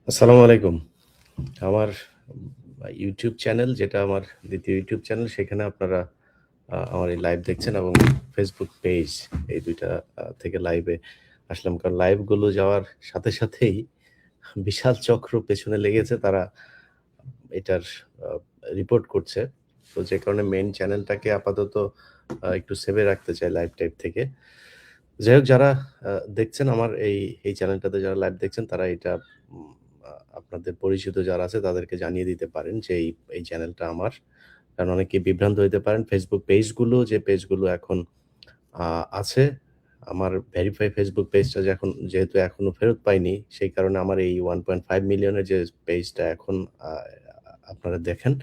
আসসালামু আলাইকুম। আমার ইউটিউব চ্যানেল যেটা আমার ২য় ইউটিউব চ্যানেল সেখানে আপনারা আমার এই লাইভ দেখছেন এবং ফেসবুক পেজ এই ২ টা থেকে লাইভে আসলাম। কারণ লাইভগুলো যাওয়ার সাথে সাথেই বিশাল চক্র পেছনে লেগেছে। তারা এটার আ রিপোর্ট করছে। তো যে কারণে মেইন চ্যানেলটাকে আপাতত একটু সেভে রাখতে চাই লাইভ টাইপ থেকে। যাই হোক যারা দেখছেন আমার এই চ্যানেলটাতে যারা লাইভ দেখছেন তারা এটা উম আ আপনাদের পরিচিত যারা আছে তাদেরকে জানিয়ে দিতে পারেন যে এই চ্যানেলটা আমার। কারণ অনেকেই বিভ্রান্ত হইতে পারেন। ফেসবুক পেজগুলো যে পেজগুলো এখন আ আছে, আমার ভেরিফাই ফেসবুক পেজটা যেহেতু এখনো ফেরত পাইনি, সেই কারণে আমার এই 1.5 মিলিয়নের যে পেজটা এখন আ আপনারা দেখেন,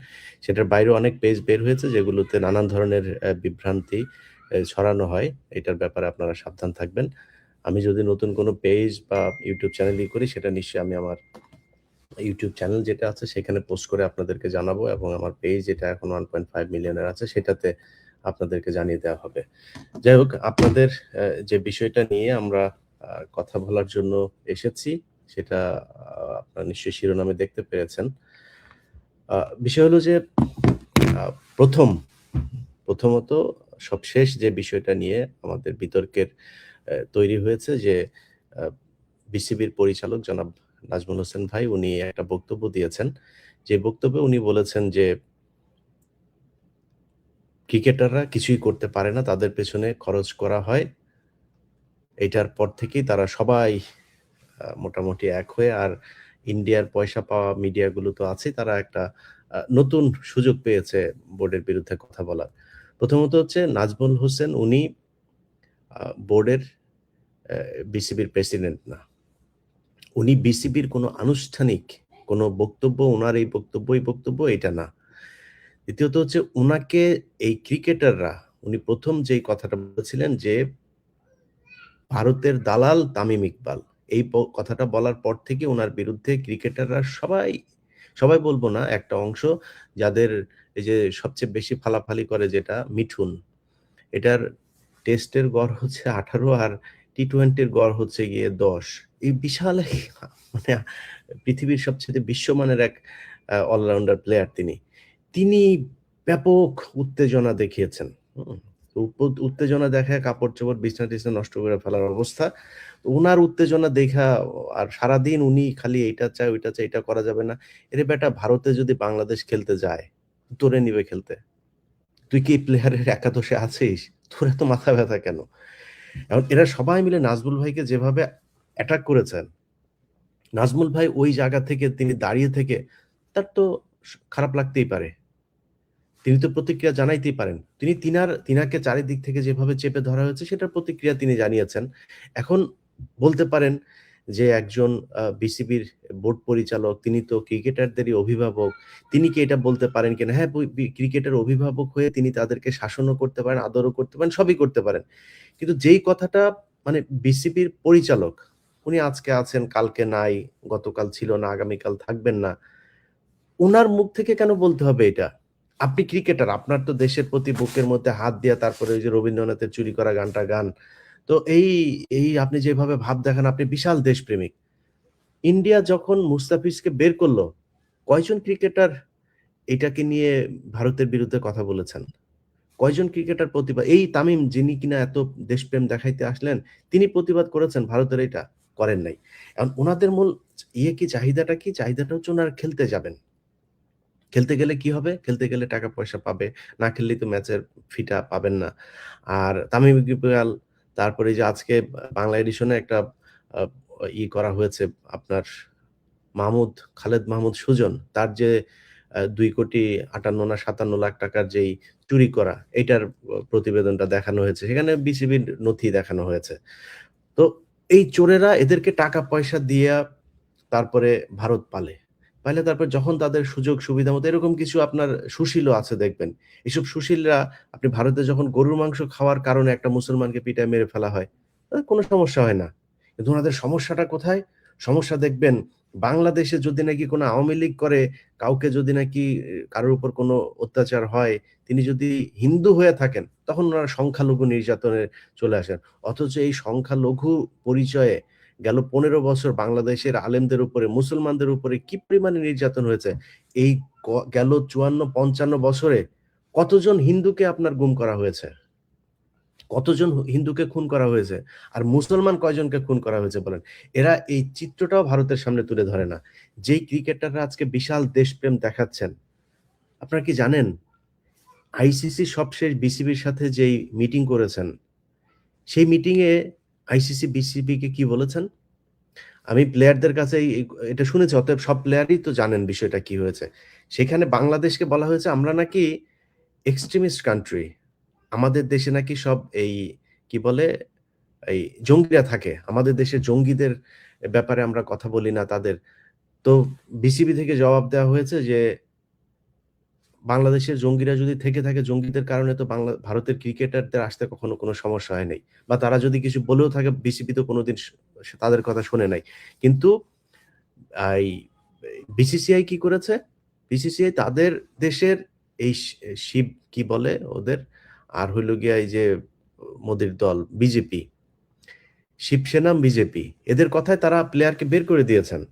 সেটার বাইরেও অনেক পেজ বের হয়েছে যেগুলোতে নানান ধরনের বিভ্রান্তি ছড়ানো হয়। এটার ব্যাপারে আপনারা সাবধান থাকবেন। আমি যদি নতুন কোনো পেজ বা YouTube চ্যানেল করি সেটা নিশ্চয়ই আমি আমার YouTube চ্যানেল যেটা আছে সেখানে পোস্ট করে আপনাদেরকে জানাবো এবং আমার পেজ যেটা এখন 1.5 মিলিয়নের আছে সেটাতে আপনাদেরকে জানিয়ে দেওয়া হবে। যাই হোক আপনাদের যে বিষয়টা নিয়ে আমরা কথা বলার জন্য এসেছি সেটা আপনারা নিশ্চয়ই শিরোনামে দেখতে পেরেছেন। আ বিষয় হলো যে আ ১ম প্রথমত সবশেষ যে বিষয়টা নিয়ে আমাদের বিতর্কের তৈরি হয়েছে যে আ বিসিবির পরিচালক জনাব নাজমুল হোসেন ভাই উনি একটা বক্তব্য দিয়েছেন। যে বক্তব্যে উনি বলেছেন যে, "ক্রিকেটাররা কিছুই করতে পারে না। তাদের পেছনে খরচ করা হয়। এইটার পর থেকেই তারা সবাই মোটামুটি এক হয়ে আর ইন্ডিয়ার পয়সা পাওয়া মিডিয়াগুলো তো আছেই। তারা একটা নতুন সুযোগ পেয়েছে বোর্ডের বিরুদ্ধে কথা বলার।" প্রথমত হচ্ছে নাজমুল হোসেন উনি বোর্ডের অ্যা বিসিবির প্রেসিডেন্ট না। উনি বিসিবির কোনো আনুষ্ঠানিক কোনো বক্তব্য, উনার এই বক্তব্য এটা না। দ্বিতীয়ত হচ্ছে উনাকে এই ক্রিকেটাররা উনি ১ম যেই কথাটা বলেছিলেন যে, "ভারতের দালাল তামিম ইকবাল।" এই কথাটা বলার পর থেকে উনার বিরুদ্ধে ক্রিকেটাররা সবাই বলব না, একটা অংশ যাদের এই যে সবচেয়ে বেশি ফালাফালি করে যেটা মিঠুন। এটার টেস্টের গড় হচ্ছে ১৮ আর টি-টোয়েন্টির গড় হচ্ছে গিয়ে ১০। এই বিশাল এক মানে পৃথিবীর সবচাইতে বিশ্বমানের এক অলরাউন্ডার প্লেয়ার তিনি। তিনি ব্যাপক উত্তেজনা দেখিয়েছেন। হুম? উত্তেজনা দেখায় কাপড়-চোপড় বিছনা-টিছনা নষ্ট করে ফেলার অবস্থা। উনার উত্তেজনা দেইখা আর সারাদিন উনি খালি এইটা চায়, ওইটা চায়, এটা করা যাবে না। এরে বেটা ভারতে যদি বাংলাদেশ খেলতে যায়, তোরে নিবে খেলতে? তুই কি প্লেয়ারের একাদশে আছিস? তোর এত মাথা ব্যাথা কেন? এখন এরা সবাই মিলে নাজমুল ভাইকে যেভাবে অ্যাটাক করেছেন, নাজমুল ভাই ওই জায়গা থেকে তিনি দাঁড়িয়ে থেকে তার তো খারাপ লাগতেই পারে। তিনি তো প্রতিক্রিয়া জানাইতেই পারেন। তিনাকে চারিদিক থেকে যেভাবে চেপে ধরা হয়েছে সেটার প্রতিক্রিয়া তিনি জানিয়েছেন। এখন বলতে পারেন যে একজন বিসিবির বোর্ড পরিচালক তিনি তো ক্রিকেটারদেরই অভিভাবক। তিনি কি এটা বলতে পারেন কিনা? হ্যাঁ, ক্রিকেটের অভিভাবক হয়ে তিনি তাদেরকে শাসনও করতে পারেন, আদরও করতে পারেন, সবই করতে পারেন। কিন্তু যেই কথাটা মানে বিসিবির পরিচালক, উনি আজকে আছেন, কালকে নাই, গতকাল ছিল না, আগামীকাল থাকবেন না। উনার মুখ থেকে কেন বলতে হবে এটা? আপনি ক্রিকেটার, আপনার তো দেশের প্রতি বুকের মধ্যে হাত দিয়া তারপরে ওই যে রবীন্দ্রনাথের চুরি করা গানটা গান। তো এই আপনি যেভাবে ভাব দেখান আপনি বিশাল দেশপ্রেমিক। ইন্ডিয়া যখন মুস্তাফিজকে বের করল, কয়জন ক্রিকেটার এটাকে নিয়ে ভারতের বিরুদ্ধে কথা বলেছেন? কয়জন ক্রিকেটার এই তামিম যিনি কিনা এত দেশপ্রেম দেখাইতে আসলেন, তিনি প্রতিবাদ করেছেন ভারতের এটা? করেন নাই। এখন উনাদের মূল কি চাহিদাটা কি? চাহিদাটা হচ্ছে উনারা খেলতে যাবেন। খেলতে গেলে কি হবে? খেলতে গেলে টাকা-পয়সা পাবে। না খেললেই তো ম্যাচের ফিটা পাবেন না। আর তামিম ইকবাল তারপরে এই যে আজকে বাংলা এডিশনে একটা আ করা হয়েছে আপনার খালেদ মাহমুদ সুজন। তার যে ২,৫৮ না ৫৭ লাখ টাকার যেই চুরি করা, এইটার প্রতিবেদনটা দেখানো হয়েছে। সেখানে বিসিবির নথি দেখানো হয়েছে। তো এই চোরেরা এদেরকে টাকা-পয়সা দিয়া তারপরে ভারত পালে। পাইলে তারপর যখন তাদের সুযোগ সুবিধা মতো এরকম কিছু আপনার সুশীলও আছে দেখবেন। এসব সুশীলরা আপনি ভারতে যখন গরুর মাংস খাওয়ার কারণে একটা মুসলমানকে পিটায় মেরে ফেলা হয়, কোনো সমস্যা হয় না। কিন্তু উনাদের সমস্যাটা কোথায়? সমস্যা দেখবেন বাংলাদেশে যদি নাকি কোনো আওয়ামী লীগ করে, কাউকে যদি নাকি কারোর উপর কোনো অত্যাচার হয়, তিনি যদি হিন্দু হয়ে থাকেন, তখন উনারা সংখ্যালঘু নির্যাতনে চলে আসেন। অথচ এই সংখ্যালঘু পরিচয়ে গেল 15 বছর বাংলাদেশের আলেমদের উপরে, মুসলমানদের উপরে কি পরিমাণে নির্যাতন হয়েছে। এই গেল 54-55 বছরে কতজন হিন্দুকে আপনার গুম করা হয়েছে? কতজন হিন্দুকে খুন করা হয়েছে? আর মুসলমান কয়জনকে খুন করা হয়েছে বলেন? এরা এই চিত্রটাও ভারতের সামনে তুলে ধরে না। যেই ক্রিকেটাররা আজকে বিশাল দেশপ্রেম দেখাচ্ছেন, আপনারা কি জানেন? আইসিসি সবশেষ বিসিবির সাথে যেই মিটিং করেছেন, সেই মিটিংয়ে আইসিসি বিসিবিকে কি বলেছেন? আমি প্লেয়ারদের কাছে এটা শুনেছি, অতএব সব প্লেয়ারই তো জানেন বিষয়টা কি হয়েছে। সেখানে বাংলাদেশকে বলা হয়েছে আমরা নাকি এক্সট্রিমিস্ট কান্ট্রি। আমাদের দেশে নাকি সব এই কি বলে এই জঙ্গিরা থাকে। আমাদের দেশে জঙ্গিদের ব্যাপারে আমরা কথা বলি না তাদের। তো বিসিবি থেকে জবাব দেওয়া হয়েছে যে বাংলাদেশের জঙ্গিরা যদি থেকে থাকে, জঙ্গিদের কারণে তো ভারতের ক্রিকেটারদের আসতে কখনো কোনো সমস্যা হয় নাই। বা তারা যদি কিছু বলেও থাকে বিসিবি তো কোনোদিন তাদের কথা শোনে নাই। কিন্তু এই বিসিসিআই কি করেছে? বিসিসিআই তাদের দেশের এই শিব কি বলে ওদের? আর হইল গিয়া এই যে মোদির দল বিজেপি, শিবসেনা, বিজেপি এদের কথায় তারা প্লেয়ারকে বের করে দিয়েছেন।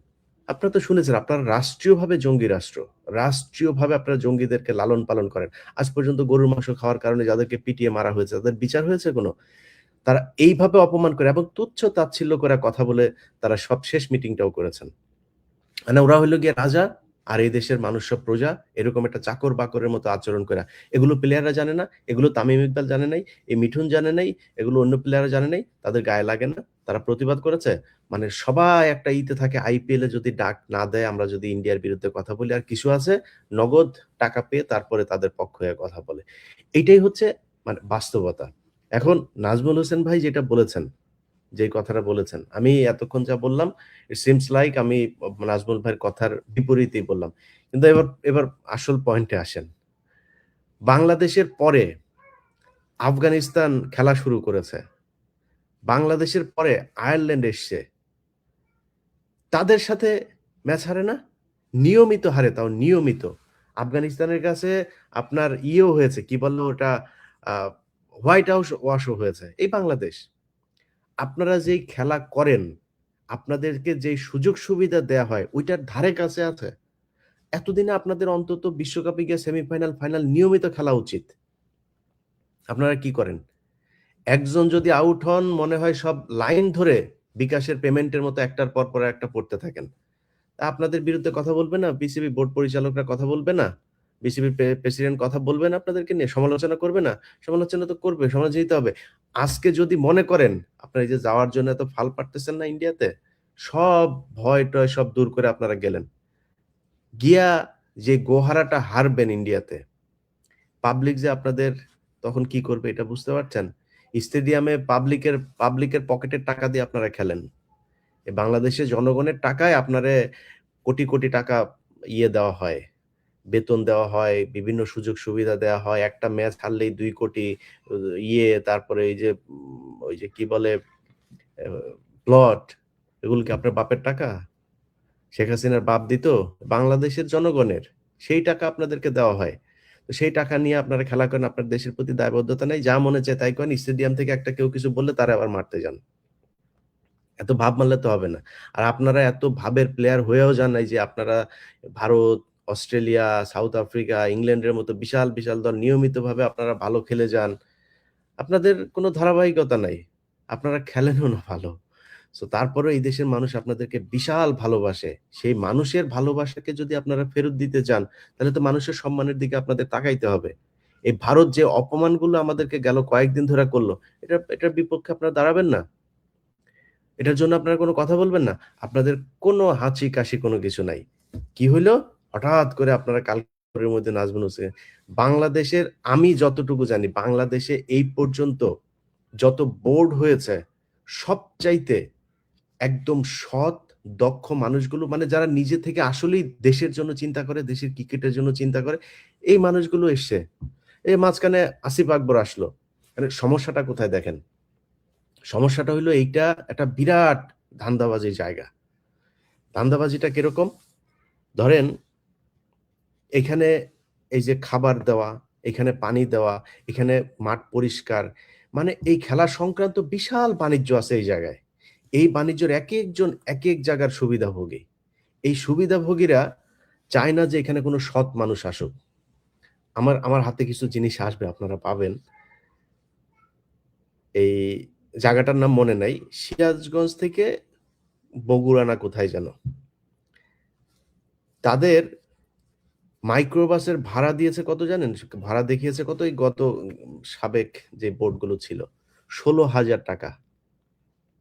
আপনারা তো শুনেছেন আপনারা রাষ্ট্রীয়ভাবে জঙ্গি রাষ্ট্র। রাষ্ট্রীয়ভাবে আপনারা জঙ্গিদেরকে লালন পালন করেন। আজ পর্যন্ত গরুর মাংস খাওয়ার কারণে যাদেরকে পিটিয়ে মারা হয়েছে তাদের বিচার হয়েছে কোনো? তারা এইভাবে অপমান করে এবং তুচ্ছ তাচ্ছিল্য করে কথা বলে তারা সবশেষ মিটিংটাও করেছেন। মানে ওরা হইলো গিয়ে রাজা আর এই দেশের মানুষ সব প্রজা, এরকম একটা চাকর বাকরের মতো আচরণ করা। এগুলো প্লেয়াররা জানে না, এগুলো তামিম ইকবাল জানে নাই, এই মিঠুন জানে নাই, এগুলো অন্য প্লেয়াররা জানে নাই, তাদের গায়ে লাগে না, তারা প্রতিবাদ করেছে। মানে সবাই একটা ইতে থাকে আইপিএল এ যদি ডাক না দেয়, আমরা যদি ইন্ডিয়ার বিরুদ্ধে কথা বলি, আর কিছু আছে নগদ টাকা পেয়ে তারপরে তাদের পক্ষ হয়ে কথা বলে। এইটাই হচ্ছে মানে বাস্তবতা। এখন নাজমুল হোসেন ভাই যেটা বলেছেন, যে কথাটা বলেছেন, আমি এতক্ষণ যা বললাম ইট সিমস লাইক আমি নাজমুল ভাইয়ের কথার বিপরীতেই বললাম। কিন্তু এবার এবার আসল পয়েন্টে আসেন। বাংলাদেশের পরে আফগানিস্তান খেলা শুরু করেছে। বাংলাদেশের পরে আয়ারল্যান্ড এসছে। তাদের সাথে ম্যাচ হারে না? নিয়মিত হারে, তাও নিয়মিত। আফগানিস্তানের কাছে আপনার ইয়েও হয়েছে, কি বললো ওটা, আ হোয়াইট হাউস ওয়াশও হয়েছে। এই বাংলাদেশ। আপনারা যেই খেলা করেন, আপনাদেরকে যেই সুযোগ সুবিধা দেয়া হয়, ওইটার ধারে কাছে আছে? এতদিনে আপনাদের অন্তত বিশ্বকাপে গিয়ে সেমিফাইনাল, ফাইনাল নিয়মিত খেলা উচিত। আপনারা কি করেন? একজন যদি আউট হন, মনে হয় সব লাইন ধরে বিকাশের পেমেন্টের মতো একটার পর পর একটা পড়তে থাকেন। তা আপনাদের বিরুদ্ধে কথা বলবে না? বিসিবি বোর্ড পরিচালকরা কথা বলবে না? বিসিবির প্রেসিডেন্ট কথা বলবে না আপনাদেরকে নিয়ে? সমালোচনা করবে না? সমালোচনা তো করবে, সমালোচনা দিতে হবে। আজকে যদি মনে করেন আপনারা এই যে যাওয়ার জন্য এত ফাল পারতেছেন না ইন্ডিয়াতে, সব ভয়-টয় সব দূর করে আপনারা গেলেন। গিয়া যে গোহারাটা হারবেন ইন্ডিয়াতে, পাবলিক যে আপনাদের তখন কি করবে এটা বুঝতে পারছেন? স্টেডিয়ামে পাবলিকের পকেটের টাকা দিয়ে আপনারা খেলেন। বাংলাদেশের জনগণের টাকায় আপনারে কোটি, কোটি টাকা দেওয়া হয়। বেতন দেওয়া হয়, বিভিন্ন সুযোগ সুবিধা দেওয়া হয়। একটা ম্যাচ হারলেই ২ কোটি উ তারপরে এই যে ওই যে কি বলে আ প্লট, এগুলো কি আপনার বাপের টাকা? শেখ হাসিনার বাপ দিত? বাংলাদেশের জনগণের। সেই টাকা আপনাদেরকে দেওয়া হয়। তো সেই টাকা নিয়ে আপনারা খেলা করেন, আপনার দেশের প্রতি দায়বদ্ধতা নাই। যা মনে চায় তাই করেন। স্টেডিয়াম থেকে একটা কেউ কিছু বললে তারে আবার মারতে যান। এত ভাব মারলে তো হবে না। আর আপনারা এত ভাবের প্লেয়ার হয়েও যান নাই যে আপনারা ভারত, অস্ট্রেলিয়া, সাউথ আফ্রিকা, ইংল্যান্ডের মতো বিশাল, বিশাল দল নিয়মিতভাবে আপনারা ভালো খেলে যান। আপনাদের কোনো ধারাবাহিকতা নাই। আপনারা খেলেনও না ভালো। সো তারপরেও এই দেশের মানুষ আপনাদেরকে বিশাল ভালোবাসে। সেই মানুষের ভালোবাসাকে যদি আপনারা ফেরত দিতে চান, তাহলে তো মানুষের সম্মানের দিকে আপনাদের তাকাইতে হবে। এই ভারত যে অপমানগুলো আমাদেরকে গেল কয়েকদিন ধরে করল, এটার বিপক্ষে আপনারা দাঁড়াবেন না? এটার জন্য আপনারা কোনো কথা বলবেন না? আপনাদের কোনো হাঁচি-কাশি কোনো কিছু নাই। কি হইল? হঠাৎ করে আপনারা কালকের মধ্যে নাজমুল হোসেন বাংলাদেশের, আমি যতটুকু জানি বাংলাদেশে এই পর্যন্ত যত বোর্ড হয়েছে সবচাইতে একদম সৎ, দক্ষ মানুষগুলো, মানে যারা নিজে থেকে আসলেই দেশের জন্য চিন্তা করে, দেশের ক্রিকেটের জন্য চিন্তা করে, এই মানুষগুলো এসছে। এই মাঝখানে আসিফ আকবর আসলো। মানে সমস্যাটা কোথায় দেখেন? সমস্যাটা হইলো এইটা একটা বিরাট ধান্দাবাজির জায়গা। ধান্দাবাজিটা কিরকম? ধরেন এখানে এই যে খাবার দেওয়া, এখানে পানি দেওয়া, এখানে মাঠ পরিষ্কার, মানে এই খেলা সংক্রান্ত বিশাল বাণিজ্য আছে এই জায়গায়। এই বাণিজ্যের একেকজন একেক জায়গার সুবিধাভোগী। এই সুবিধাভোগীরা চায় না যে এখানে কোনো সৎ মানুষ আসুক। আমার হাতে কিছু জিনিস আসবে আপনারা পাবেন। এই জায়গাটার নাম মনে নাই। সিরাজগঞ্জ থেকে বগুড়া না কোথায় যেন। তাদের মাইক্রোবাসের ভাড়া দিয়েছে কত জানেন? ভাড়া দেখিয়েছে কত? এই গত সাবেক যে বোর্ডগুলো ছিল, ৳১৬,০০০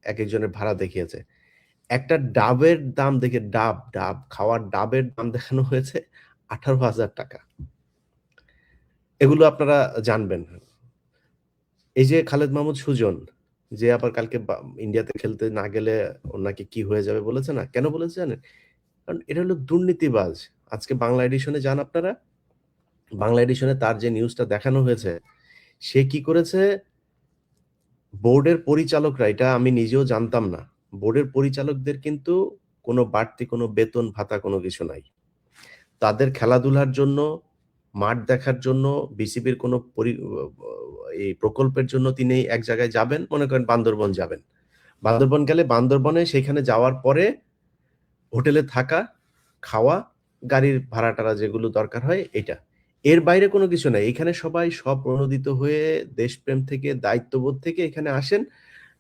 একেকজনের ভাড়া দেখিয়েছে। একটা ডাবের দাম দেখে ডাব খাওয়ার ডাবের দাম দেখানো হয়েছে ৳১৮,০০০। এগুলো আপনারা জানবেন। এই যে খালেদ মাহমুদ সুজন, যে আবার কালকে ইন্ডিয়াতে খেলতে না গেলে ওর নাকি কি হয়ে যাবে বলেছে না? কেন বলেছে জানেন? কারণ এটা হলো দুর্নীতিবাজ। আজকে বাংলা এডিশনে যান আপনারা। বাংলা এডিশনে তার যে নিউজটা দেখানো হয়েছে, সে কি করেছে? বোর্ডের পরিচালকরা, এটা আমি নিজেও জানতাম না। বোর্ডের পরিচালকদের কিন্তু কোনো বাড়তি কোনো বেতন ভাতা কোনো কিছু নাই। তাদের খেলাধুলার জন্য, মাঠ দেখার জন্য, বিসিবির কোনো এই প্রকল্পের জন্য তিনি এক জায়গায় যাবেন, মনে করেন বান্দরবন যাবেন। বান্দরবন গেলে বান্দরবনে সেখানে যাওয়ার পরে হোটেলে থাকা, খাওয়া, গাড়ির ভাড়া-টাড়া যেগুলো দরকার হয় এটা। এর বাইরে কোনো কিছু নাই। এখানে সবাই স্বপ্রণোদিত হয়ে দেশপ্রেম থেকে, দায়িত্ববোধ থেকে এখানে আসেন।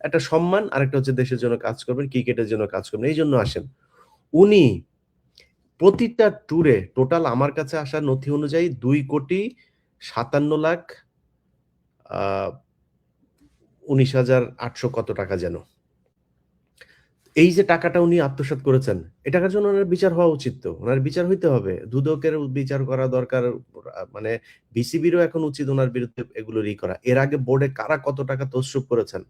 একটা সম্মান, আরেকটা হচ্ছে দেশের জন্য কাজ করবেন, ক্রিকেটের জন্য কাজ করবেন। এইজন্য আসেন। উনি প্রতিটা ট্যুরে টোটাল আমার কাছে আসা নথি অনুযায়ী ২,৫৭,০০,০০০ আ ১৯,৮০০ কত টাকা যেন। এই যে টাকাটা উনি আত্মসাৎ করেছেন, এ টাকার জন্য উনার বিচার হওয়া উচিত তো। উনার বিচার হইতে হবে। দুদকের বিচার করা দরকার। মানে বিসিবিরও এখন উচিত উনার বিরুদ্ধে এগুলোর করা। এর আগে বোর্ডে কারা কত টাকা তছরূপ করেছেন,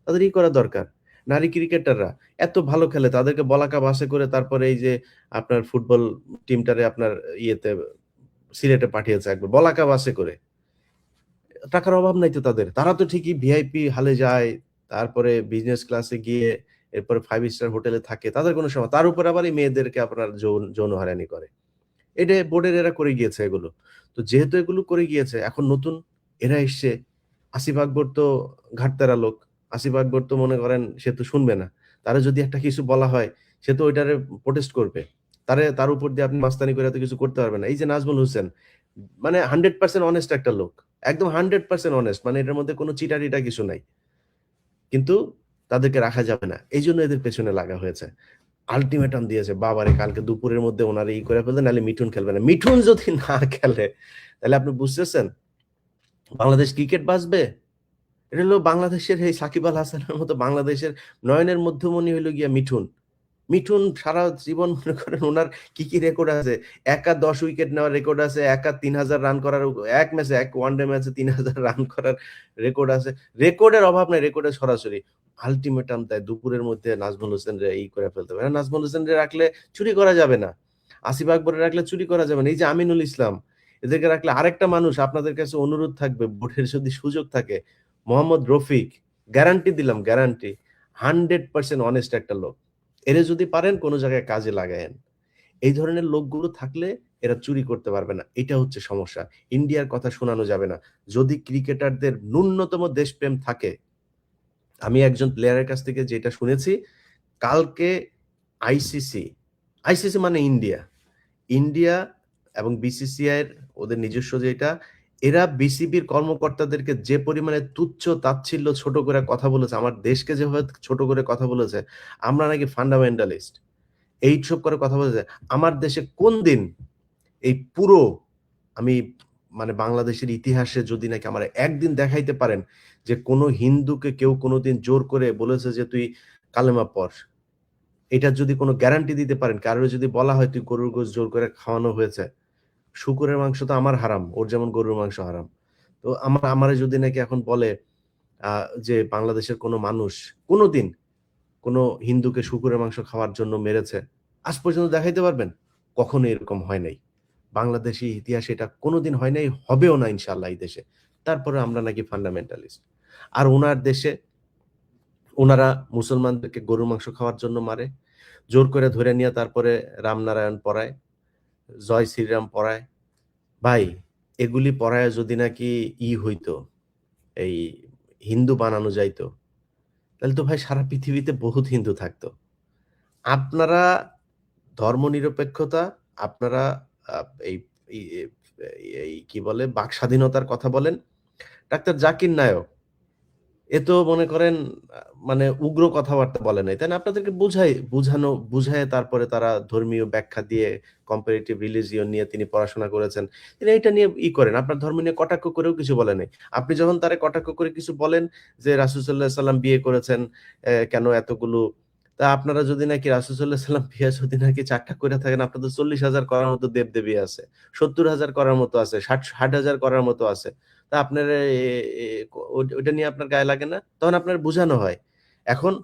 তাদের করা দরকার। নারী ক্রিকেটাররা এত ভালো খেলে, তাদেরকে বলাকা বাসে করে তারপরে এই যে আপনার ফুটবল টিমটারে আপনার ইয়েতে সিলেটে পাঠিয়েছে একবার বলাকা বাসে করে। টাকার অভাব নাই তো তাদের। তারা তো ঠিকই ভিআইপি হলে যায়, তারপরে বিজনেস ক্লাসে গিয়ে এরপরে 5 স্টার হোটেলে থাকে। তাদের কোনো তার উপর আবার এই মেয়েদেরকে আপনার যৌন হয়রানি করে। এটা বোর্ডের এরা করে গিয়েছে এগুলো। তো যেহেতু এগুলো করে গিয়েছে, এখন নতুন এরা এসছে। আসিফ আকবর তো ঘাটতেরা লোক। আসিফ আকবর তো মনে করেন সে তো শুনবে না। তারে যদি একটা কিছু বলা হয়, সে তো ওইটারে প্রোটেস্ট করবে। তার উপর দিয়ে আপনি মাস্তানি করে এত কিছু করতে পারবেন না। এই যে নাজমুল হোসেন, মানে 100% অনেস্ট একটা লোক। একদম 100% অনেস্ট। মানে এটার মধ্যে কোনো চিটা-টিটা কিছু নাই। কিন্তু তাদেরকে রাখা যাবে না। এইজন্য এদের পেছনে লাগা হয়েছে। আল্টিমেটাম দিয়েছে, বাবারে কালকে দুপুরের মধ্যে উনারে করে ফেলতে, নাহলে মিঠুন খেলবে না। মিঠুন যদি না খেলে, তাহলে আপনি বুঝতেছেন বাংলাদেশ ক্রিকেট বাঁচবে? এটা হলো বাংলাদেশের এই সাকিব আল হাসানের মতো বাংলাদেশের নয়নের মধ্যমণি হইলো গিয়া মিঠুন। মিঠুন সারা জীবন মনে করেন উনার কি রেকর্ড আছে? একা ১০ উইকেট নেওয়ার রেকর্ড আছে, একা ৩,০০০ রান করার, এক ম্যাচে এক ওয়ানডে ম্যাচে ৩,০০০ রান করার রেকর্ড আছে। রেকর্ডের অভাব নাই, রেকর্ডের সরাসরি। আল্টিমেটাম দেয় দুপুরের মধ্যে নাজমুল হোসেনরে করে ফেলতে হবে। নাজমুল হোসেনরে রাখলে চুরি করা যাবে না। আসিফ আকবরে রাখলে চুরি করা যাবে না। এই যে আমিনুল ইসলাম, এদেরকে রাখলে আরেকটা মানুষ আপনাদের কাছে অনুরোধ থাকবে, বোর্ডের যদি সুযোগ থাকে, মোহাম্মদ রফিক, গ্যারান্টি দিলাম, গ্যারান্টি 100% অনেস্ট একটা লোক। এরে যদি পারেন কোন জায়গায় কাজে লাগায়েন। এই ধরনের লোকগুলো থাকলে এরা চুরি করতে পারবে না। এটা হচ্ছে সমস্যা। ইন্ডিয়ার কথা শোনানো যাবে না। যদি ক্রিকেটারদের ন্যূনতম দেশপ্রেম থাকে, আমি একজন প্লেয়ারের কাছ থেকে যেটা শুনেছি, কালকে আইসিসি, আইসিসি মানে ইন্ডিয়া, ইন্ডিয়া এবং বিসিসিআই এর ওদের নিজস্ব যেটা, এরা বিসিবির কর্মকর্তাদেরকে যে পরিমাণে তুচ্ছ তাচ্ছিল্য ছোট করে কথা বলেছে, আমার দেশকে যেভাবে ছোট করে কথা বলেছে, আমরা নাকি ফান্ডামেন্টালিস্ট, এইসব করে কথা বলেছে। আমার দেশে কোন দিন এই পুরো, আমি মানে বাংলাদেশের ইতিহাসে যদি নাকি আমার একদিন দেখাইতে পারেন যে কোন হিন্দুকে কেউ কোনদিন জোর করে বলেছে যে তুই কালেমা পড়। এটার যদি কোন গ্যারান্টি দিতে পারেন, কারোর যদি বলা হয় তুই গরুর গোশত জোর করে খাওয়ানো হয়েছে। শুকরের মাংস তো আমার হারাম, ওর যেমন গরুর মাংস হারাম। তো আমারে যদি নাকি এখন বলে আ যে বাংলাদেশের কোন মানুষ কোনদিন কোন হিন্দুকে শুকরের মাংস খাওয়ার জন্য মেরেছে, আজ পর্যন্ত দেখাইতে পারবেন? কখনো এরকম হয় নাই। বাংলাদেশী ইতিহাসে এটা কোনদিন হয় নাই, হবেও না ইনশাআল্লাহ এই দেশে। তারপরে আমরা নাকি ফান্ডামেন্টালিস্ট। আর উনার দেশে উনারা মুসলমানদেরকে গরুর মাংস খাওয়ার জন্য মারে। জোর করে ধরে নিয়ে তারপরে রামনারায়ণ পড়ায়, জয় শ্রীরাম পড়ায়। ভাই, এগুলি পড়ায় যদি নাকি হইতো, এই হিন্দু বানানো যাইতো, তাহলে তো ভাই সারা পৃথিবীতে বহুত হিন্দু থাকতো। আপনারা ধর্মনিরপেক্ষতা, আপনারা আ এই এই এই কি বলে বাক স্বাধীনতার কথা বলেন। ডাক্তার জাকির নায়ক এ তো মনে করেন আ মানে উগ্র কথাবার্তা বলে নাই। তাই না? আপনাদেরকে বুঝায়ে তারপরে তারা ধর্মীয় ব্যাখ্যা দিয়ে comparative religion নিয়ে তিনি পড়াশোনা করেছেন। তিনি এইটা নিয়ে করেন। আপনার ধর্ম নিয়ে কটাক্ষ করেও কিছু বলে নাই। আপনি যখন তারে কটাক্ষ করে কিছু বলেন যে রাসূল সাল্লাল্লাহু আলাইহি সাল্লাম বিয়ে করেছেন, কেন এতগুলো তা আপনারা যদি নাকি রাসূল সাল্লাল্লাহু আলাইহি সাল্লাম বিয়ে যদি নাকি ৪ টা কইরা থাকেন, আপনাদের ৪০,০০০ করার মতো দেব-দেবী আছে। ৭০,০০০ করার মতো আছে, ৬০,০০০ করার মতো আছে। তা আপনারা এ এ ওইটা নিয়ে আপনার গায়ে লাগে না? তখন আপনার বুঝানো হয়। এখন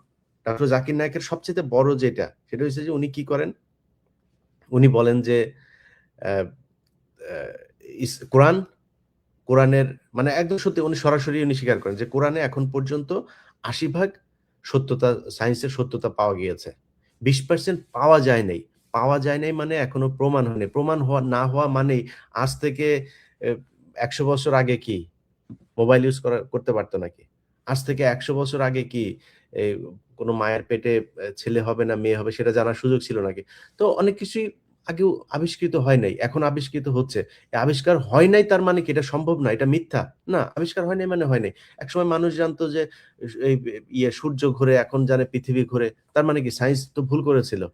ডক্টর জাকির নায়েকের সবচাইতে বড় যেটা, সেটা হইছে যে উনি কি করেন? উনি বলেন যে অ্যা অ্যা কোরআনের মানে একদম সত্যি উনি সরাসরি স্বীকার করেন যে কোরআনে এখন পর্যন্ত ৮০ ভাগ সত্যতা সায়েন্সের সত্যতা পাওয়া গিয়েছে। ২০% পাওয়া যায় নাই। পাওয়া যায় নাই মানে এখনো প্রমাণ হয়নি। প্রমাণ না হওয়া মানেই আজ থেকে এ ১০০ বছর আগে কি মোবাইল ইউজ করতে পারত নাকি? আজ থেকে ১০০ বছর আগে কি এই কোন মায়ের পেটে ছেলে হবে না মেয়ে হবে সেটা জানার সুযোগ ছিল নাকি? তো অনেক কিছুই আগেও আবিষ্কৃত হয় নাই। এখন আবিষ্কৃত হচ্ছে। আবিষ্কার হয় নাই তার মানে কি এটা সম্ভব না, এটা মিথ্যা? না, আবিষ্কার হয় নাই মানে হয় নাই। একসময় মানুষ জানতো যে এই সূর্য ঘোরে, এখন জানে পৃথিবী ঘোরে। তার মানে কি সায়েন্স তো ভুল করেছিল।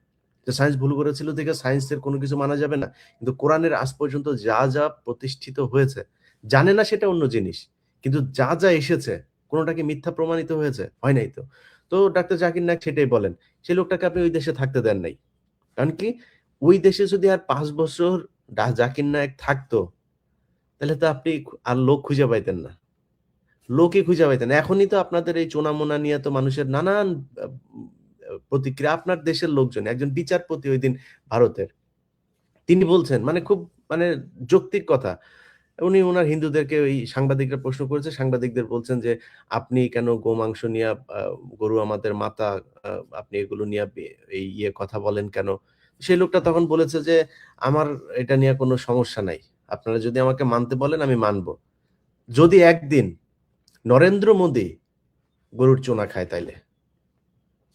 তো সায়েন্স ভুল করেছিল দেখে সায়েন্সের কোন কিছু মানা যাবে না। কিন্তু কোরআনের আজ পর্যন্ত যা প্রতিষ্ঠিত হয়েছে, জানে না সেটা অন্য জিনিস। কিন্তু যা এসেছে কোনটা কি মিথ্যা প্রমাণিত হয়েছে? হয় নাই তো। তো ডাক্তার জাকির নায়েক সেটাই বলেন। সেই লোকটাকে আপনি ওই দেশে থাকতে দেন নাই। কারণ কি? ওই দেশে যদি আর ৫ বছর জাকির নায়েক থাকতো, তাহলে তো আপনি আর লোক খুঁজে পাইতেন না। লোকই খুঁজে পাইতেন না। এখনই তো আপনাদের এই চোনা-মোনা নিয়ে তো মানুষের নানান আ প্রতিক্রিয়া। আপনার দেশের লোকজন, একজন বিচারপতি ঐদিন ভারতের। তিনি বলছেন মানে খুব মানে যৌক্তিক কথা। উনি উনার হিন্দুদেরকে ওই সাংবাদিকরা প্রশ্ন করেছে। সাংবাদিকদের বলছেন যে, "আপনি কেন গোমাংস নিয়া গরু আমাদের মাতা, আ আপনি এগুলো নিয়া এই কথা বলেন কেন?" সেই লোকটা তখন বলেছে যে, "আমার এটা নিয়ে কোনো সমস্যা নাই। আপনারা যদি আমাকে মানতে বলেন আমি মানব। যদি একদিন নরেন্দ্র মোদি গরুর চোনা খায় তাইলে।"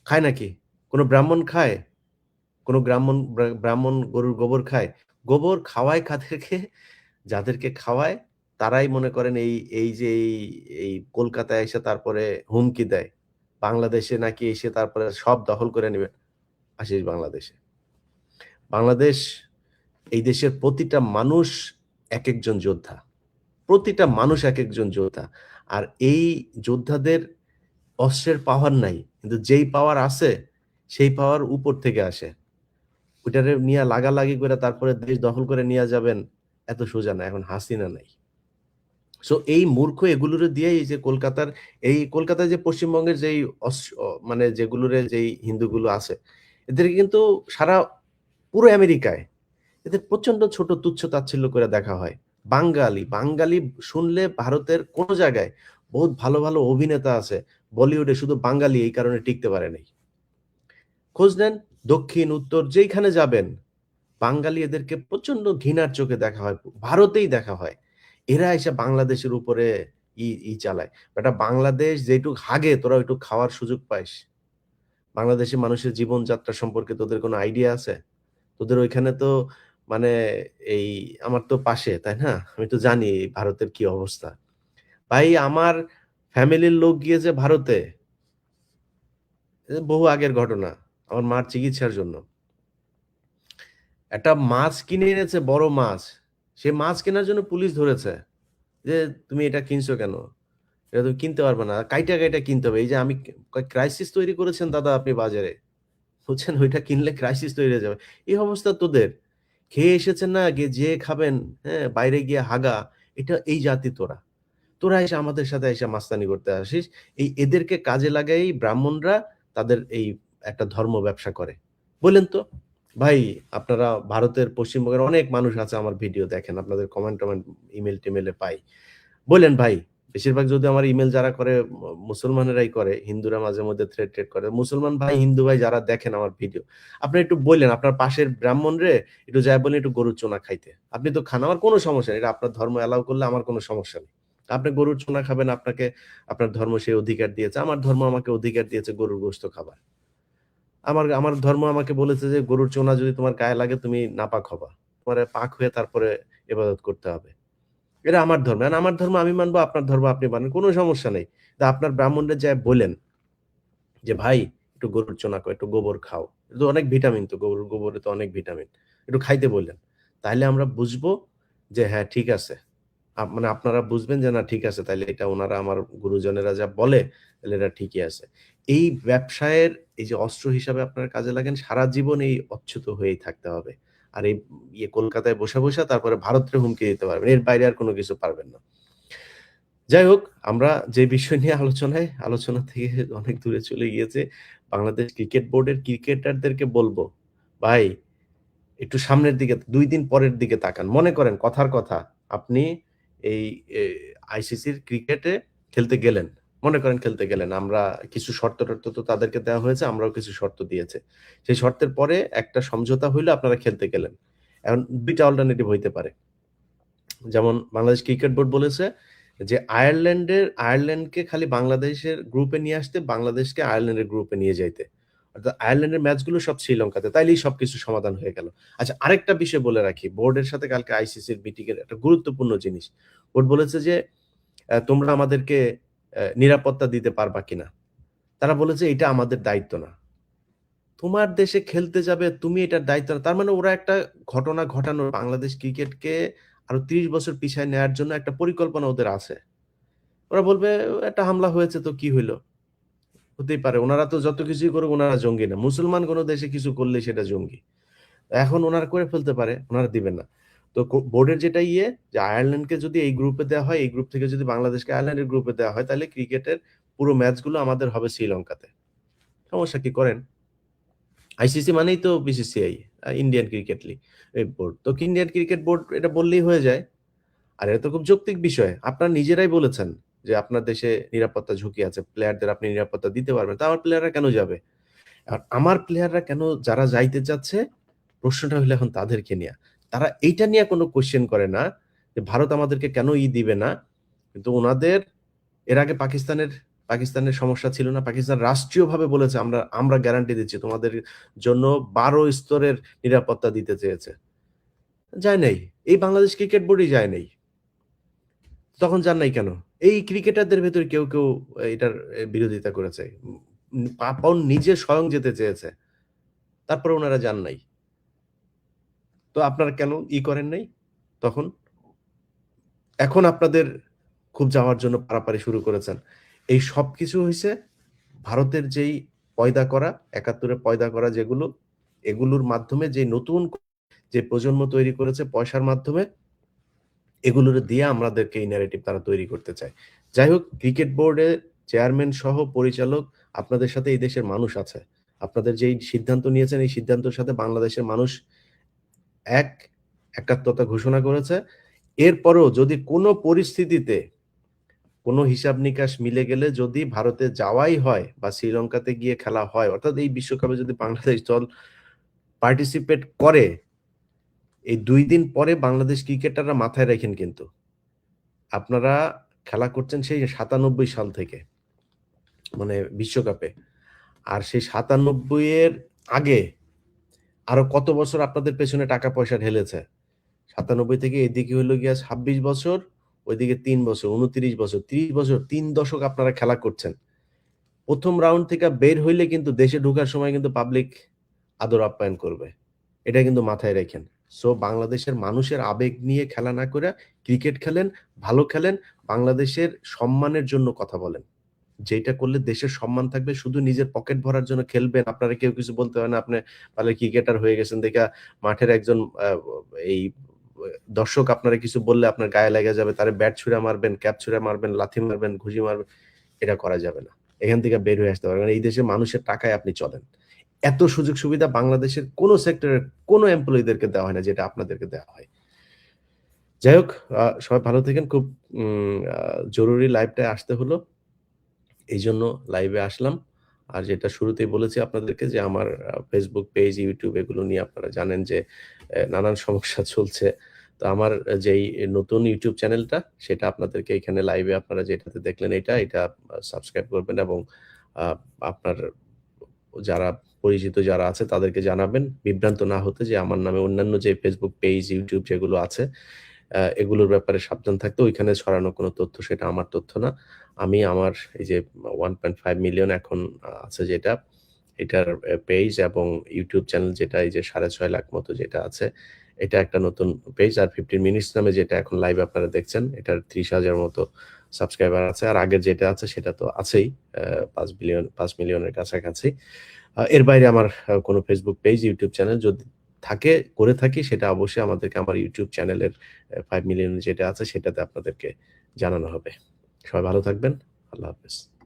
খায় নাকি? কোন ব্রাহ্মণ খায়? কোন ব্রাহ্মণ গরুর গোবর খায়? গোবর খাওয়ায় কাদেরকে? যাদেরকে খাওয়ায় তারাই মনে করেন এই যে এই কলকাতায় এসে তারপরে হুমকি দেয়। বাংলাদেশে নাকি এসে তারপরে সব দখল করে নিবে। আসিস বাংলাদেশে। বাংলাদেশ এই দেশের প্রতিটা মানুষ একেকজন যোদ্ধা। প্রতিটা মানুষ একেকজন যোদ্ধা। আর এই যোদ্ধাদের অস্ত্রের পাওয়ার নাই। কিন্তু যেই পাওয়ার আছে, সেই পাওয়ার উপর থেকে আসে। ওইটারে নিয়া লাগালাগি করে তারপরে দেশ দখল করে নিয়া যাবেন, এত সোজা না। এখন হাসিনা নাই। সো এই মূর্খ এগুলোরে দিয়েই এই যে কলকাতায় যে পশ্চিমবঙ্গের যেই মানে যেগুলোরে যেই হিন্দুগুলো আছে, এদেরকে কিন্তু সারা পুরো আমেরিকায় এদের প্রচন্ড ছোট তুচ্ছ-তাচ্ছিল্য করে দেখা হয়। বাঙালি শুনলে ভারতের কোন জায়গায় বহুত ভালো অভিনেতা আছে। বলিউডে শুধু বাঙালি এই কারণে টিকতে পারে নাই। খোঁজ নেন দক্ষিণ, উত্তর যেইখানে যাবেন, বাঙালি এদেরকে প্রচন্ড ঘৃণার চোখে দেখা হয়। ভারতেই দেখা হয়। এরা এসে বাংলাদেশের উপরে চালায়। বেটা বাংলাদেশ যেটুক হাগে তোরা ওইটুক খাওয়ার সুযোগ পাইস। বাংলাদেশী মানুষের জীবনযাত্রা সম্পর্কে তোদের কোনো আইডিয়া আছে? তোদের ওইখানে তো মানে এই আমার তো পাশে, তাই না? আমি তো জানি ভারতের কি অবস্থা। ভাই আমার ফ্যামিলির লোক গিয়েছে ভারতে। বহু আগের ঘটনা। আমার মার চিকিৎসার জন্য। একটা মাছ কিনে এনেছে বড় মাছ। সে মাছ কেনার জন্য পুলিশ ধরেছে। যে, "তুমি এটা কিনছো কেন? এটা তুমি কিনতে পারবে না। কাইটা কিনতে হবে।" এই যে আমি ক্রাইসিস তৈরি করেছেন দাদা আপনি বাজারে। বুঝছেন? ওইটা কিনলে ক্রাইসিস তৈরি হয়ে যাবে। এই অবস্থা তোদের। খেয়ে এসেছেন না যেয়ে খাবেন, হ্যাঁ? বাইরে গিয়ে হাগা। এই জাতি তোরা। তোরা এসে আমাদের সাথে এসে মাস্তানি করতে আসিস। এদেরকে কাজে লাগায়েই ব্রাহ্মণরা তাদের এই একটা ধর্ম ব্যবসা করে। বললেন তো? ভাই আপনারা ভারতের পশ্চিমবঙ্গের অনেক মানুষ আছে আমার ভিডিও দেখেন। আপনাদের কমেন্ট-টমেন্ট ইমেইল-টিমেইলে পাই। বইলেন ভাই, বেশিরভাগ যদি আমার ইমেইল যারা করে মুসলমানেরাই করে। হিন্দুরা মাঝে মধ্যে থ্রেড করে। মুসলমান ভাই, হিন্দু ভাই যারা দেখেন আমার ভিডিও, আপনারা একটু বইলেন আপনার পাশের ব্রাহ্মণরে একটু যায়া বলেন একটু গরুর চোনা খাইতে। আপনি তো খান, আমার কোনো সমস্যা নেই। এটা আপনার ধর্ম অ্যালাও করলে আমার কোনো সমস্যা নেই। আপনি গরুর চুনা খাবেন, আপনাকে আপনার ধর্ম সেই অধিকার দিয়েছে। আমার ধর্ম আমাকে অধিকার দিয়েছে গরুর গোশত খাবার। আমার আমার ধর্ম আমাকে বলেছে যে গরুর চুনা যদি তোমার গায়ে লাগে তুমি নাপাক হবা। তোমার পাক হয়ে তারপরে ইবাদত করতে হবে। এটা আমার ধর্ম। এখন আমার ধর্ম আমি মানবো, আপনার ধর্ম আপনি মানেন। কোন সমস্যা নেই। আপনার ব্রাহ্মণরে যায়া বইলেন যে, "ভাই একটু গরুর চুনা খাও, একটু গোবর খাও। এটা তো অনেক ভিটামিন তো গরুর গোবরে তো অনেক ভিটামিন। একটু খাইতে বললেন।" তাইলে আমরা বুঝবো যে হ্যাঁ, ঠিক আছে। মানে আপনারা বুঝবেন যে না ঠিক আছে তাইলে এটা উনারা আমার গুরুজনেরা যা বলে তাইলে এটা ঠিকই আছে। এই ব্যবসায়ের এই যে অস্ত্র হিসাবে আপনারা কাজে লাগেন সারা জীবন এই অচ্যুত হয়েই থাকতে হবে। আর এই কলকাতায় বসা তারপরে ভারতরে হুমকি দিতে পারবেন। এর বাইরে আর কোন কিছু পারবেন না। যাই হোক, আমরা যে বিষয় নিয়ে আলোচনা থেকে অনেক দূরে চলে গিয়েছে। বাংলাদেশ ক্রিকেট বোর্ডের ক্রিকেটারদেরকে বলব, ভাই একটু সামনের দিকে ২ দিন পরের দিকে তাকান। মনে করেন কথার কথা, আপনি এই এ আইসিসির ক্রিকেটে খেলতে গেলেন। মনে করেন খেলতে গেলেন। আমরা কিছু শর্ত-টর্ত তো তাদেরকে দেওয়া হয়েছে, আমরাও কিছু শর্ত দিয়েছে। সেই শর্তের পরে একটা সমঝোতা হইলো আপনারা খেলতে গেলেন। এখন ২ টা অল্টারনেটিভ হইতে পারে। যেমন বাংলাদেশ ক্রিকেট বোর্ড বলেছে যে আয়ারল্যান্ডকে খালি বাংলাদেশের গ্রুপে নিয়ে আসতে, বাংলাদেশকে আয়ারল্যান্ডের গ্রুপে নিয়ে যাইতে। অর্থাৎ আয়ারল্যান্ডের ম্যাচগুলো সব শ্রীলঙ্কাতে। তাইলেই সবকিছু সমাধান হয়ে গেল। আচ্ছা আরেকটা বিষয় বলে রাখি। বোর্ডের সাথে কালকে আইসিসির মিটিং এর একটা গুরুত্বপূর্ণ জিনিস। বোর্ড বলেছে যে, তোমরা আমাদেরকে নিরাপত্তা দিতে পারবা কিনা?" তারা বলেছে, "এটা আমাদের দায়িত্ব না।" তোমার দেশে খেলতে যাবে, তুমি এটার দায়িত্ব না। তার মানে ওরা একটা ঘটনা ঘটানোর বাংলাদেশ ক্রিকেটকে আরো ৩০ বছর পিছায় নেয়ার জন্য একটা পরিকল্পনা ওদের আছে। ওরা বলবে, "একটা হামলা হয়েছে তো কি হইল? হতেই পারে। উনারা তো যত কিছুই করুক উনারা জঙ্গি না। মুসলমান কোন দেশে কিছু করলেই সেটা জঙ্গি। এখন উনারা করে ফেলতে পারে, উনারা দিবেন না।" তো বোর্ডের যেটা যে আয়ারল্যান্ডকে যদি এই গ্রুপে দেয়া হয়, এই গ্রুপ থেকে যদি বাংলাদেশকে আয়ারল্যান্ডের গ্রুপে দেয়া হয়, তাহলে ক্রিকেটের পুরো ম্যাচগুলো আমাদের হবে শ্রীলঙ্কাতে। সমস্যা কি? করেন। আইসিসি মানেই তো BCCI, Indian cricket league board. তো ইন্ডিয়ান ক্রিকেট বোর্ড এটা বললেই হয়ে যায়। আর এটা তো খুব যৌক্তিক বিষয়। আপনারা নিজেরাই বলেছেন যে আপনার দেশে নিরাপত্তা ঝুঁকি আছে। প্লেয়ারদের আপনি নিরাপত্তা দিতে পারবেন। তো আমার প্লেয়াররা কেন যাবে? আর আমার প্লেয়াররা কেন যারা যাইতে চাচ্ছে, প্রশ্নটা হইলো এখন তাদেরকে নিয়া। তারা এইটা নিয়ে কোন কোয়েশ্চেন করে না যে ভারত আমাদেরকে কেন দিবে না? কিন্তু উনাদের এর আগে পাকিস্তানের সমস্যা ছিল না। পাকিস্তান রাষ্ট্রীয়ভাবে বলেছে আমরা আমরা গ্যারান্টি দিচ্ছি তোমাদের জন্য ১২ স্তরের নিরাপত্তা দিতে চেয়েছে। যায় নাই। এই বাংলাদেশ ক্রিকেট বোর্ডই যায় নাই। তখন যান নাই কেন? এই ক্রিকেটারদের ভেতরে কেউ এটার বিরোধিতা করেছে। পাপন নিজে স্বয়ং যেতে চেয়েছে। তারপরে উনারা যান নাই। তো আপনারা কেন করেন নাই তখন? এখন আপনাদের খুব যাওয়ার জন্য পারাপারি শুরু করেছেন। এই সবকিছু হইছে ভারতের যেই পয়দা করা, ৭১ এ পয়দা করা যেগুলো, এগুলোর মাধ্যমে যে নতুন যে প্রজন্ম তৈরি করেছে পয়সার মাধ্যমে, এগুলোরে দিয়ে আমাদেরকে এই ন্যারেটিভ তারা তৈরি করতে চায়। যাই হোক, ক্রিকেট বোর্ডের চেয়ারম্যান সহ পরিচালক আপনাদের সাথে এই দেশের মানুষ আছে। আপনাদের যেই সিদ্ধান্ত নিয়েছেন, এই সিদ্ধান্তের সাথে বাংলাদেশের মানুষ এক একাত্মতা ঘোষণা করেছে। এরপরেও যদি কোনো পরিস্থিতিতে কোনো হিসাব-নিকাশ মিলে গেলে যদি ভারতে যাওয়াই হয় বা শ্রীলঙ্কাতে গিয়ে খেলা হয়, অর্থাৎ এই বিশ্বকাপে যদি বাংলাদেশ দল পার্টিসিপেট করে, এই ২ দিন পরে বাংলাদেশ ক্রিকেটাররা মাথায় রাখেন কিন্তু। আপনারা খেলা করছেন সেই ৯৭ সাল থেকে, মানে বিশ্বকাপে। আর সেই ৯৭ এর আগে আরো কত বছর আপনাদের পেছনে টাকা-পয়সা ঢেলেছে। ৯৭ থেকে এদিকে হইলো গিয়া ২৬ বছর, ওইদিকে ৩ বছর, ২৯ বছর, ৩০ বছর, ৩ দশক আপনারা খেলা করছেন। ১ম রাউন্ড থেকে বের হইলে কিন্তু দেশে ঢোকার সময় কিন্তু পাবলিক আদর আপ্যায়ন করবে। এটা কিন্তু মাথায় রাইখেন। সো বাংলাদেশের মানুষের আবেগ নিয়ে খেলা না কইরা ক্রিকেট খেলেন, ভালো খেলেন, বাংলাদেশের সম্মানের জন্য কথা বলেন। যেইটা করলে দেশের সম্মান থাকবে। শুধু নিজের পকেট ভরার জন্য খেলবেন, আপনারা কেউ কিছু বলতে হয় না। আপনি পারলে ক্রিকেটার হয়ে গেছেন দেইখা মাঠের একজন এই দর্শক আপনারে কিছু বললে আপনার গায়ে লেগে যাবে। তারে ব্যাট ছুঁড়া মারবেন, ক্যাপ ছুঁড়া মারবেন, লাথি মারবেন, ঘুষি মারবেন। এটা করা যাবে না। এখান থেকে বের হয়ে আসতে হবে। কারণ এই দেশের মানুষের টাকায় আপনি চলেন। এত সুযোগ সুবিধা বাংলাদেশের কোন সেক্টরের কোন এমপ্লয়িদেরকে দেওয়া হয় না যেটা আপনাদেরকে দেওয়া হয়। যাই হোক, সবাই ভালো থাকেন। খুব জরুরি লাইভটায় আসতে হলো। এইজন্য লাইভে আসলাম। আর যেটা শুরুতেই বলেছি আপনাদেরকে যে আমার Facebook পেজ, YouTube এগুলো নিয়ে আপনারা জানেন যে নানান সমস্যা চলছে। তো আমার যেই নতুন YouTube চ্যানেলটা সেটা আপনাদেরকে এখানে লাইভে আপনারা যেটাতে দেখলেন এটা সাবস্ক্রাইব করবেন এবং আ আপনার যারা পরিচিত যারা আছে তাদেরকে জানাবেন। বিভ্রান্ত না হতে যে আমার নামে অন্যান্য যে Facebook পেজ, YouTube যেগুলো আছে এগুলোর ব্যাপারে সাবধান থাকতে। ওইখানে ছড়ানো কোনো তথ্য সেটা আমার তথ্য না। আমি আমার এই যে 1.5 মিলিয়ন এখন আছে যেটা, এটার পেজ এবং YouTube চ্যানেল যেটা এই যে 6.5 লাখ মতো যেটা আছে, এটা একটা নতুন পেজ। আর 15 মিনিটস নামে যেটা এখন লাইভ আপনারা দেখছেন, এটার 30,000 মতো সাবস্ক্রাইবার আছে। আর আগের যেটা আছে সেটা তো আছেই। 5 মিলিয়নের কাছাকাছি। এর বাইরে আমার কোনো Facebook পেজ, YouTube চ্যানেল যদি করে থাকি সেটা অবশ্যই আমাদেরকে আমার YouTube চ্যানেলের 5 মিলিয়ন যেটা আছে সেটাতে আপনাদেরকে জানানো হবে। সবাই ভালো থাকবেন। আল্লাহ হাফেজ।